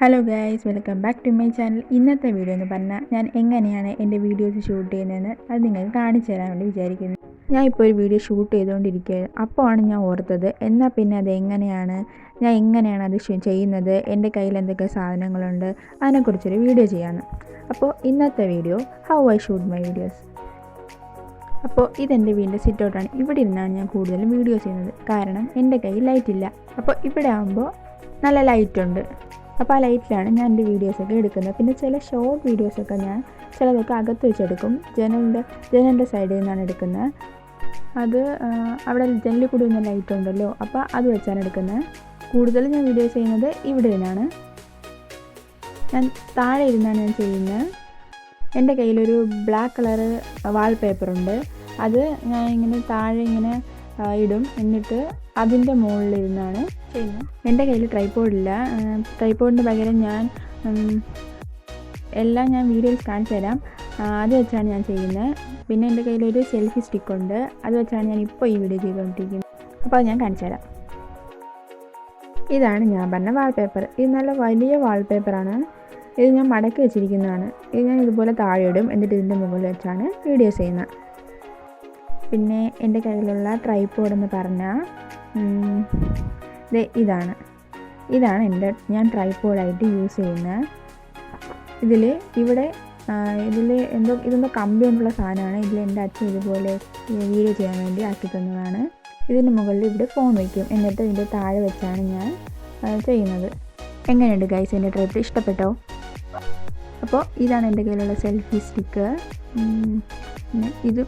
Hello guys, welcome back to my channel. ഇന്നത്തെ video എന്ന് പറഞ്ഞാൽ ഞാൻ എങ്ങനെയാണ് എൻ്റെ വീഡിയോസ് ഷൂട്ട് ചെയ്യുന്നതെന്ന് അത് നിങ്ങൾക്ക് കാണിച്ചു തരാൻ വേണ്ടി വിചാരിക്കുന്നു. ഞാൻ ഇപ്പോൾ ഒരു വീഡിയോ ഷൂട്ട് ചെയ്തുകൊണ്ടിരിക്കുകയാണ്. അപ്പോഴാണ് ഞാൻ ഓർത്തത് എന്നാൽ പിന്നെ അത് ഞാൻ എങ്ങനെയാണ് അത് ചെയ്യുന്നത്, എൻ്റെ കയ്യിൽ എന്തൊക്കെ സാധനങ്ങളുണ്ട്, അതിനെക്കുറിച്ചൊരു വീഡിയോ ചെയ്യാമെന്ന്. അപ്പോൾ ഇന്നത്തെ video how I shoot my videos. അപ്പോൾ ഇതെൻ്റെ വീടിൻ്റെ സിറ്റ് ഔട്ടാണ്. ഇവിടെ ഇരുന്നാണ് ഞാൻ കൂടുതലും വീഡിയോസ് ചെയ്യുന്നത്. കാരണം എൻ്റെ കയ്യിൽ ലൈറ്റ് ഇല്ല. അപ്പോൾ ഇവിടെ ആകുമ്പോൾ നല്ല ലൈറ്റുണ്ട്. അപ്പോൾ ആ ലൈറ്റിലാണ് ഞാൻ എൻ്റെ വീഡിയോസൊക്കെ എടുക്കുന്നത്. പിന്നെ ചില ഷോർട്ട് വീഡിയോസൊക്കെ ഞാൻ ചിലതൊക്കെ അകത്ത് വെച്ചെടുക്കും. ജനലിൻ്റെ സൈഡിൽ നിന്നാണ് എടുക്കുന്നത്. അത് അവിടെ ജനലിൽ കൂടി ഒന്ന് ലൈറ്റ് ഉണ്ടല്ലോ, അപ്പോൾ അത് വെച്ചാണ് എടുക്കുന്നത്. കൂടുതലും ഞാൻ വീഡിയോസ് ചെയ്യുന്നത് ഇവിടെ നിന്നാണ്. ഞാൻ താഴെ ഇരുന്നാണ് ഞാൻ ചെയ്യുന്നത്. എൻ്റെ കയ്യിലൊരു ബ്ലാക്ക് കളറ് വാൾപേപ്പറുണ്ട്. അത് ഞാൻ ഇങ്ങനെ താഴെ ഇങ്ങനെ ഇടും. എന്നിട്ട് അതിൻ്റെ മുകളിലിരുന്നാണ് ചെയ്യുന്നത്. എൻ്റെ കയ്യിൽ ട്രൈപോഡില്ല. ട്രൈപോഡിന് പകരം ഞാൻ വീഡിയോയിൽ കാണിച്ചു തരാം. അത് വെച്ചാണ് ഞാൻ ചെയ്യുന്നത്. പിന്നെ എൻ്റെ കയ്യിലൊരു സെൽഫി സ്റ്റിക്കുണ്ട്. അത് വെച്ചാണ് ഞാൻ ഇപ്പോൾ ഈ വീഡിയോ ചെയ്തുകൊണ്ടിരിക്കുന്നത്. അപ്പോൾ അത് ഞാൻ കാണിച്ചു തരാം. ഇതാണ് ഞാൻ പറഞ്ഞ വാൾപേപ്പർ. ഇത് നല്ല വലിയ വാൾപേപ്പറാണ്. ഇത് ഞാൻ മടക്കി വെച്ചിരിക്കുന്നതാണ്. ഇത് ഞാൻ ഇതുപോലെ താഴെ ഇടും. എന്നിട്ട് ഇതിൻ്റെ മുകളിൽ വെച്ചാണ് വീഡിയോസ് ചെയ്യുന്നത്. പിന്നെ എൻ്റെ കയ്യിലുള്ള ട്രൈപോഡ് എന്ന് പറഞ്ഞാൽ ഇതാണ് ഞാൻ ട്രൈപോഡായിട്ട് യൂസ് ചെയ്യുന്നത്. ഇതെന്തോ കമ്പി കൊണ്ടുള്ള സാധനമാണ്. ഇതിൽ എൻ്റെ അച്ഛൻ ഇതുപോലെ വീഡിയോ ചെയ്യാൻ വേണ്ടി ആക്കി തന്നതാണ്. ഇതിന് മുകളിൽ ഇവിടെ ഫോൺ വയ്ക്കും. എന്നിട്ട് ഇതിൻ്റെ താഴെ വെച്ചാണ് ഞാൻ ചെയ്യുന്നത്. എങ്ങനെയുണ്ട് ഗൈസ് എൻ്റെ ട്രൈപോഡ്? ഇഷ്ടപ്പെട്ടോ? അപ്പോൾ ഇതാണ് എൻ്റെ കയ്യിലുള്ള സെൽഫി സ്റ്റിക്ക്. പിന്നെ ഇത്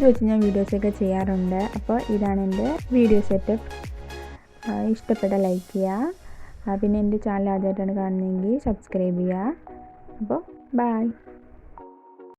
വെച്ച് ഞാൻ വീഡിയോസൊക്കെ ചെയ്യാറുണ്ട്. അപ്പോൾ ഇതാണ് എൻ്റെ വീഡിയോ സെറ്റപ്പ്. ഇഷ്ടപ്പെട്ട ലൈക്ക് ചെയ്യുക. പിന്നെ എൻ്റെ ചാനൽ ആദ്യമായിട്ടാണ് കാണുന്നതെങ്കിൽ സബ്സ്ക്രൈബ് ചെയ്യുക. അപ്പോൾ ബൈ.